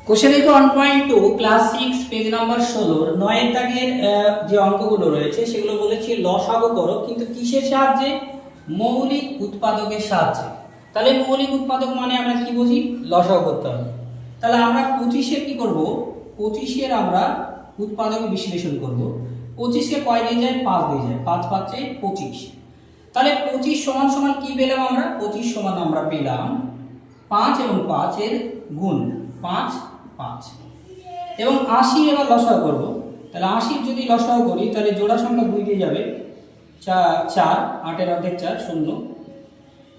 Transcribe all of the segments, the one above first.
Question number 1.2 class 6 page number 16 নয়ের দাগের যে অঙ্কগুলো রয়েছে সেগুলো বলেছি লসাগু করো, কিন্তু কিসের সাহায্যে? মৌলিক উৎপাদকের সাহায্যে। তাহলে মৌলিক উৎপাদক মানে আমরা কি বুঝি? লসাগু করতে হবে। তাহলে আমরা 25 এর কি করব? 25 এর আমরা উৎপাদক বিশ্লেষণ করব। 25 কে কয় দিয়ে যায়? 5 দিয়ে যায়। 5 5 এ 25। তাহলে 25 সমান সমান কি পেলাম আমরা? 25 সমান আমরা পেলাম 5 এবং 5 এর গুণ, 5 5 এবং 80 এবার লসাগু করব। তাহলে 80 যদি লসাগু করি তাহলে জোড়া সংখ্যা 2 দিয়ে যাবে, 4 8 এর অর্ধেক 4 0।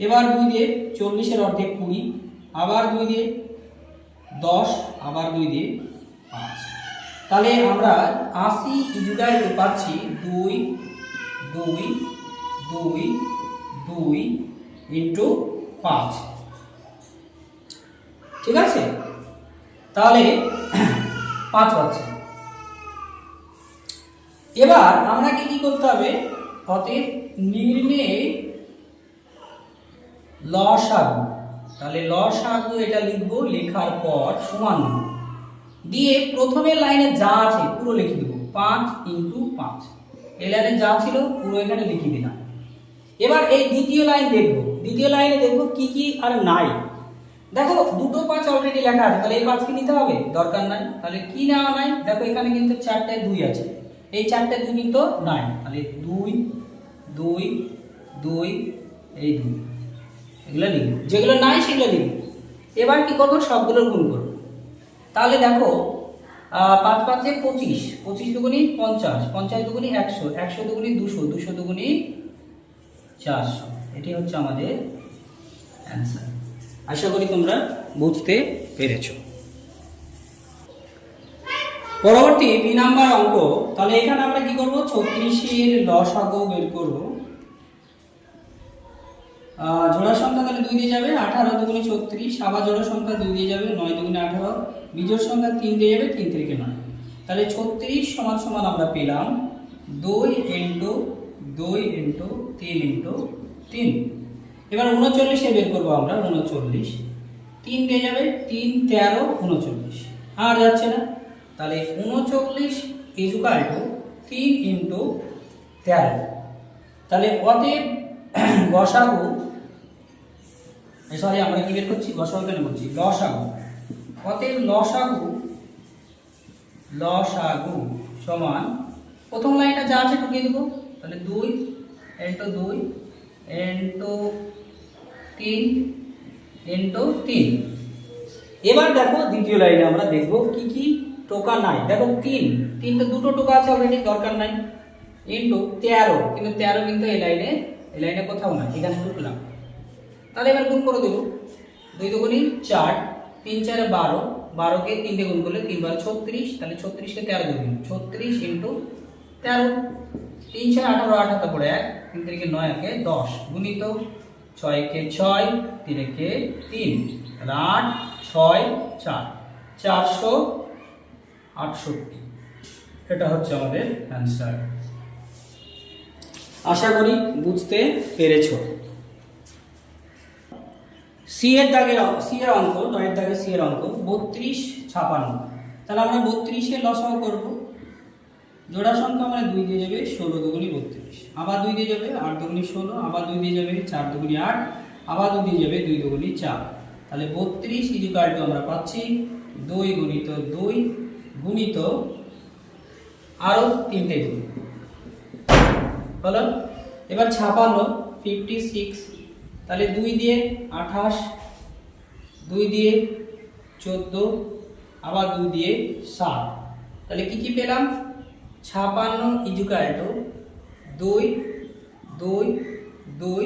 এবার 2 দিয়ে 40 এর অর্ধেক 20, আবার 2 দিয়ে 10, আবার 2 দিয়ে 5। তাহলে আমরা 80 ইজুগাল পাচ্ছি 2 2 2 2 ইনটু 5। ঠিক আছে, তাহলে 5 পাচ্ছি। এবার আমরা কি করতে হবে? অতএব নির্ণয় লসাগু। তাহলে লসাগু এটা লিখবো, লেখার পর সমান দিয়ে প্রথমের লাইনে যা আছে পুরো লিখে দেবো, 5 ইনটু 5। এই লাইনে যা ছিল পুরো এখানে লিখে দিলাম। এবার এই দ্বিতীয় লাইন দেখবো, দ্বিতীয় লাইনে দেখবো কি কি আর নাই। দেখো দুটো 5 অলরেডি লেখা আছে, তাহলে এই 5 কি নিতে হবে? দরকার নাই। তাহলে কি নেওয়া নাই? দেখো এখানে কিন্তু 4টে 2 আছে, এই 4টে 2 কিন্তু নাই। তাহলে 2 2 2 এই 2 এগুলো লিখবো, যেগুলো নাই সেগুলো লিখবো। এবার কি করবো? সবগুলোর গুণ করবো। তাহলে দেখো 5 5 এ 25, 25 দুগুণি 50, 50 দুগুণি 100, 100 দুগুণি 200, 200 দুগুণি 400। এটি হচ্ছে আমাদের অ্যান্সার। আশা করি তোমরা বুঝতে পেরেছ। পরবর্তী 2 নাম্বার অঙ্ক। তাহলে এখানে আমরা কি করব? 36 এর লসাগু বের করব। জোড়া সংখ্যা তাহলে 2 দিয়ে যাবে, 18 দুগুণে 36, আবার জোড়া সংখ্যা 2 দিয়ে যাবে, 9 দুগুণে 18, বিজোড় সংখ্যা 3 দিয়ে যাবে, 3 3 9। তাহলে 36 সমান সমান আমরা পেলাম 2 ইনটু 2 ইনটু 3 ইনটু 3। এবার 39 এ বের করবো আমরা, 39 3 দিয়ে যাবে, 3 13 39 আর যাচ্ছে না। তাহলে 39 ইজুকাল টু 3 ইনটু 13। তাহলে অতএব লসাগু, সরি আমরা কি বের করছি? লসাগু কেন বলছি? লসাগু। অতএব লসাগু লসাগু সমান প্রথম লাইনটা যা আছে ঢুকিয়ে দেবো। তাহলে 2 ইনটু 2 ইনটু 3 ইনটু 3। এবার দেখো দ্বিতীয় লাইনে আমরা দেখবো কি কি টোকা নাই। দেখো 3 তো দুটো টোকা আছে অলরেডি, দরকার নাই। ইনটু 13, কিন্তু 13 কিন্তু এই লাইনে কোথাও না, এখানে ঢুকলাম। তাহলে এবার গুণ করে দেবো, 2 দুগুণি 4, 3 4 12, 12 কে 3 দিয়ে গুণ করলে 3 12 36। তাহলে 36 কে 13 দিয়ে গুণ, 36 ইনটু 13। 3 6 18, 18 পড়ে 1, 3 3 9 একে 10 গুণিত 6 কে 6, 3 কে 3, 8 6 4 468। এটা হচ্ছে আমাদের অ্যান্সার। আশা করি বুঝতে পেরেছো। সি এর দাগের অঙ্ক, 9 এর দাগের সি এর অঙ্ক 32 56। তাহলে আমরা 32 এর লসাগু করব। জোড়া সংখ্যা মানে 2 দিয়ে যাবে, 16 দুগুণি 32, আবার 2 দিয়ে যাবে, 8 দুগুণি 16, আবার 2 দিয়ে যাবে, 4 দুগুণি 8, আবার 2 দিয়ে যাবে, 2 দুগুণি 4। তাহলে 32 ইকুয়াল টু আমরা পাচ্ছি 2 গুণিত 2 গুণিত আরো 3টে 2 হলো। এবার 56 56, তাহলে 2 দিয়ে 28, 2 দিয়ে 14, আবার 2 দিয়ে 7। তাহলে কি কি পেলাম? 56 ইকুয়াল টু 2 2 2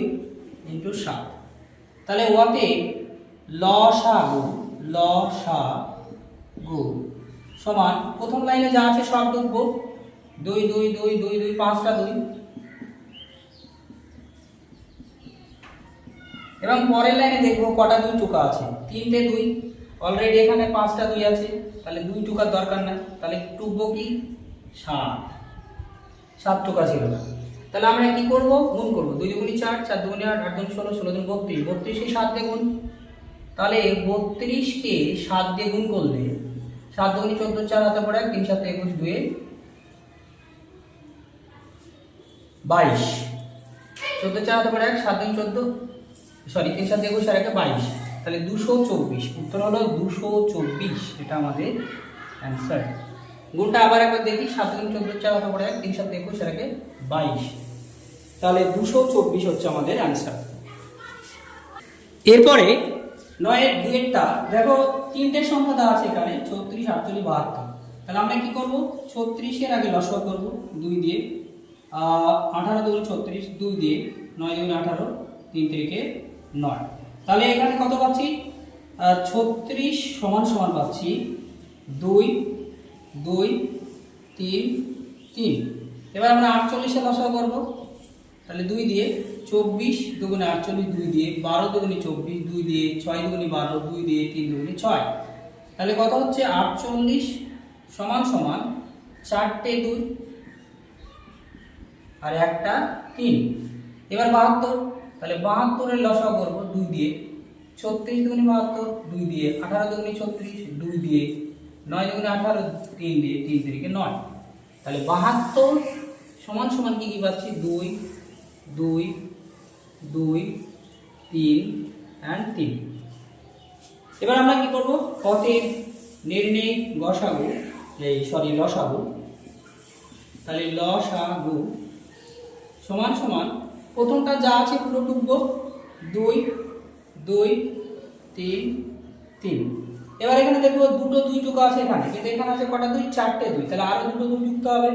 ইনটু 7। তাহলে ওতে লসাগু সমান প্রথম লাইনে যা আছে সব ঢুকবো, 2 2 2 2 2 5টা 2। এবং পরের লাইনে দেখবো কটা 2 টোকা আছে, 3টে 2। অলরেডি এখানে 5টা 2 আছে, তাহলে 2 টোকার দরকার নাই। তাহলে টুকবো কি? 7 টোকা ছিল। তাহলে আমরা কি করব? গুণ করব। 2 দুগুণি 4, 4 দুগুণি 8, 8 দুগুণি 16, 16 দুগুণি 32, 32 কে 7 দিয়ে গুণ। তাহলে 32 কে 7 দিয়ে গুণ করলে 7 দুগুনি 14, 4 হাতে পড়ে 1, 3 7 21, 2 22, 14 4 হাতে পড়ে 1, 7 2 14, সরি 3 7 21 আর 1 22, তাহলে 224। উত্তর হলো 224, এটা আমাদের অ্যান্সার। গুণটা আবার একবার দেখি, 7 2 14, 4 হাতে পড়ে 1, 3 7 21 আর 1 22, তাহলে 224 হচ্ছে আমাদের অ্যান্সার। এরপরে 9 এর দুইটা দেখো, তিনটে সংখ্যা দেওয়া আছে এখানে 36 48 72। তাহলে আমরা কি করব, 36 এর আগে লসাগু করব 2 দিয়ে, 18 দুগুণ 36, 2 দিয়ে, 9 দুগুণ 18, 3 3 9। তাহলে এখানে কত পাচ্ছি, 36 সমান সমান পাচ্ছি 2 2 3 3। এবার আমরা 48 এর লসাগু করব, তাহলে 2 দিয়ে, 24 দুগুণে 48, 2 দিয়ে, 12 দুগুণে 24, 2 দিয়ে, 6 দুগুণে 12, 2 দিয়ে, 3 দুগুণে 6। তাহলে কত হচ্ছে, 48 সমান সমান 4টে 2 আর একটা 3। এবার 72, তাহলে 72 এর লসাগু করব 2 দিয়ে, 36 দুগুণে 72, 2 দিয়ে, 18 দুগুণে 36, 2 দিয়ে, 9 দুগুণে 18, 3 দিয়ে, 3 3 9। তাহলে 72 সমান সমান কি কি পাচ্ছি, 2 2 2 3 and 3। এবার আমরা কি করব, পথের নির্ণয় গসাগু, লসাগু। তাহলে লসাগু সমান সমান প্রথমটা যা আছে পুরো টুকবো, 2 2 3 3। এবার এখানে দেখবো দুটো 2 টুকু আছে এখানে, কিন্তু এখানে আছে কটা 2, 4টে 2, তাহলে আরো দুটো 2 যুক্ত হবে।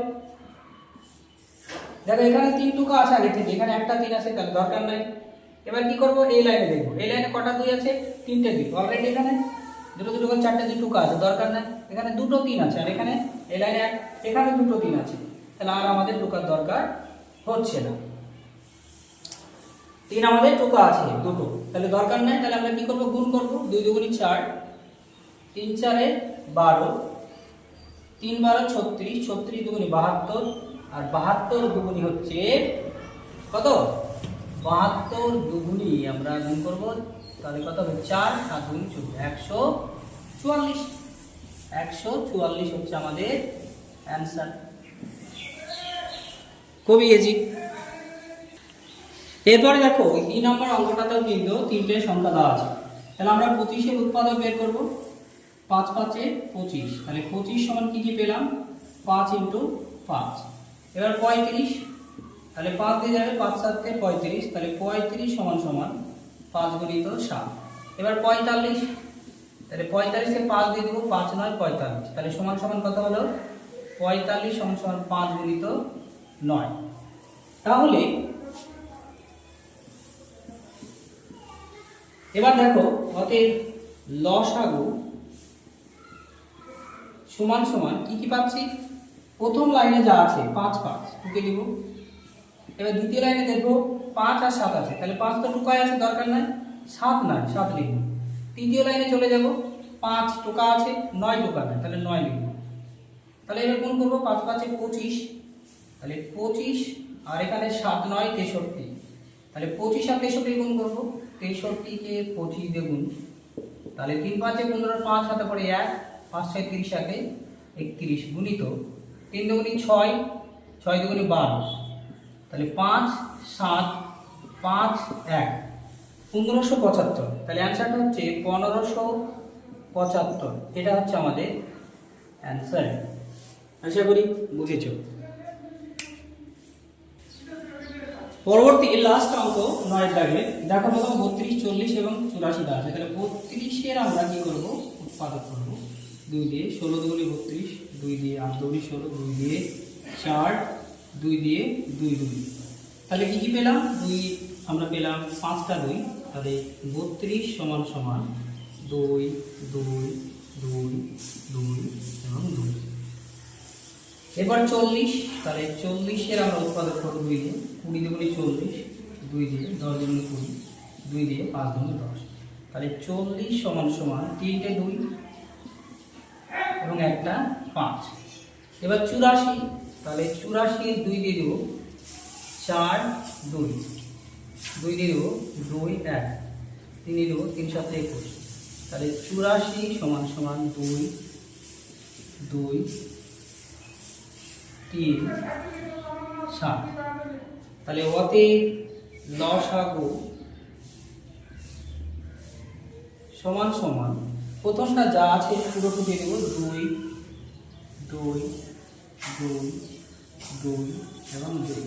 দেখো এখানে 3 টুকু আছে আগে থেকে, এখানে একটা 3 আছে, তাহলে দরকার নাই। এবার কি করব, এই লাইনে দেখবো, এই লাইনে কটা 2 আছে, 3টে 2, অলরেডি এখানে দুটো দুটো করে 4টে 2 টুকু আছে, দরকার নাই। এখানে দুটো 3 আছে, আর এখানে এই লাইনে এখানে দুটো 3 আছে, তাহলে আর আমাদের টুকার দরকার হচ্ছে না। 3 আমাদের টুকু আছে দুটো, তাহলে দরকার নাই। তাহলে আমরা কি করব, গুণ করব, 2 দুগুণে 4, 3 4 12, 3 12 36, 36 দুগুণে 72, আর 72 দুগুণি হচ্ছে কত, 72 দুগুণি আমরা গুণ করব, তাহলে কত হবে, 4 7 গুণ 14, 144 হচ্ছে আমাদের অ্যান্সার। খুবই ইজি। এরপরে দেখো 2 নম্বর অঙ্কটাতেও কিন্তু 3টে সংখ্যা দেওয়া আছে, তাহলে আমরা 25 এর উৎপাদক বের করব, 5 5 এ 25, তাহলে 25 সমান কি কি পেলাম, 5 × 5। এবার 35, তাহলে 5 দিয়ে যাবে, 5 7 কে 35, তাহলে 35 সমান সমান 5 গুণিত 7। এবার 45, তাহলে 45 কে 5 দিয়ে দেব, 5 9 45, তাহলে সমান সমান কত হলো, 45 সমান সমান 5 গুণিত 9। তাহলে এবার দেখো অতএব লসাগু সমান সমান কি কি পাচ্ছি, প্রথম লাইনে যা আছে 5 5 টুকে দিব। এবার দ্বিতীয় লাইনে দেখবো 5 আর 7 আছে, তাহলে 5 তো টুকায় আছে, দরকার নাই, 7 নাই, 7 লিখব। তৃতীয় লাইনে চলে যাব, 5 টুকা আছে, 9 টুকা নাই, তাহলে 9 লিখব। তাহলে এবার গুণ করবো, 5 5 এ 25, তাহলে 25, আর এখানে 7 9 63, তাহলে 25 আর 63 গুণ করবো, 63 কে 25 দিয়ে গুণ, তাহলে 3 5 এ 15, 5 হাতে পড়ে 1, 5 6 30 একে 31 গুণিত 3 দুগুণে 6, 6 দুগুণে 12, তাহলে 5 7 5 1 1575। তাহলে অ্যান্সারটা হচ্ছে 1575, এটা হচ্ছে আমাদের অ্যান্সার। আশা করি বুঝেছ। পরবর্তী লাস্ট অঙ্ক 9 দাগে দেখো, প্রথম 32 40 এবং 84 দেওয়া আছে, তাহলে 32 এর আমরা কি করব, উৎপাদক করব 2 দিয়ে, 16 দুগুণে 32, 2 দিয়ে, 8 দুগুণে 16, 2 দিয়ে, 4 2 দিয়ে, 2 2, তাহলে কি কি পেলাম, 2 আমরা পেলাম 5টা 2, তাহলে 32 সমান সমান 2 2 2 2 এবং 2। এবার 40, তাহলে 40 এর আমরা উৎপাদক করব 2 দিয়ে, 20 দুগুণে 40, 2 দিয়ে, 10 দুগুণে 20, 2 দিয়ে, 5 দুগুণে 10, তাহলে 40 সমান সমান 3টে 2 এবং একটা 5। এবার 84, তাহলে 84 এর 2 দিয়ে দেব, 4 2 2 দিয়ে দেব, 2 1 3 দিয়ে দেব, 3 7 21, তাহলে 84 সমান সমান 2 2 3 7। তাহলে ওতে লসাগু সমান সমান প্রথমটা যা আছে পুরোটুকু দেব 2 2 2 2 এবং 2।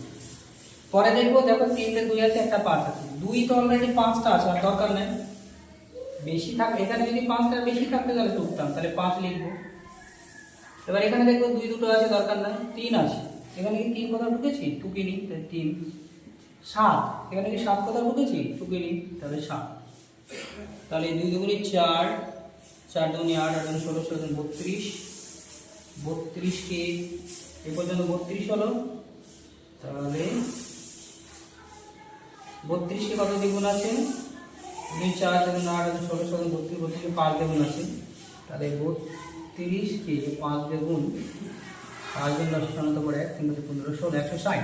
পরে দেখবো, দেখো 3টে 2 আছে, একটা 5 আছে। 2 তো অলরেডি 5টা আছে, আর দরকার নেই। বেশি থাক, এখানে যদি 5টার বেশি থাকতো তাহলে টুকতাম, তাহলে 5 লিখবো। এবার এখানে দেখবো 2 দুটো আছে, দরকার নাই। 3 আছে, এখানে কি 3 কোথাও ঢুকেছি? টুকিনি, তাহলে 3। 7, এখানে কি 7 কোথাও ঢুকেছি? টুকিনি, তাহলে 7। তাহলে 2 দুগুণে 4, 4 দুগুণে 8, 8 দুগুণে 16, 16 দুগুণে 32। 32 কে এই পর্যন্ত 32 হলো। তাহলে 32 কে কত দ্বিগুণ আছে? 2 4 দুগুণে 8, 16, 16 32, 32 কে 5 দ্বিগুণ আছে। তাহলে 32 কে 5 দ্বিগুণ, 5 দিন 10 সমান করে 1, 3 15, 16, 160।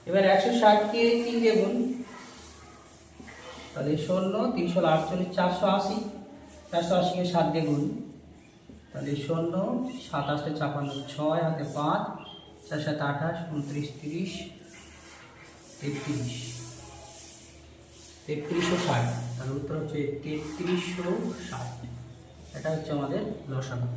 এবার 160 কে 3 দ্বিগুণ, তাহলে 16 3 16 48, 480। 480 কে 7 দ্বিগুণ, তাহলে 16 7 8 56, 6 হাতে 5, 4 7 28, 29 30, 33, 3360। তাহলে উত্তর হচ্ছে 3360। এটা হচ্ছে আমাদের লসাগু।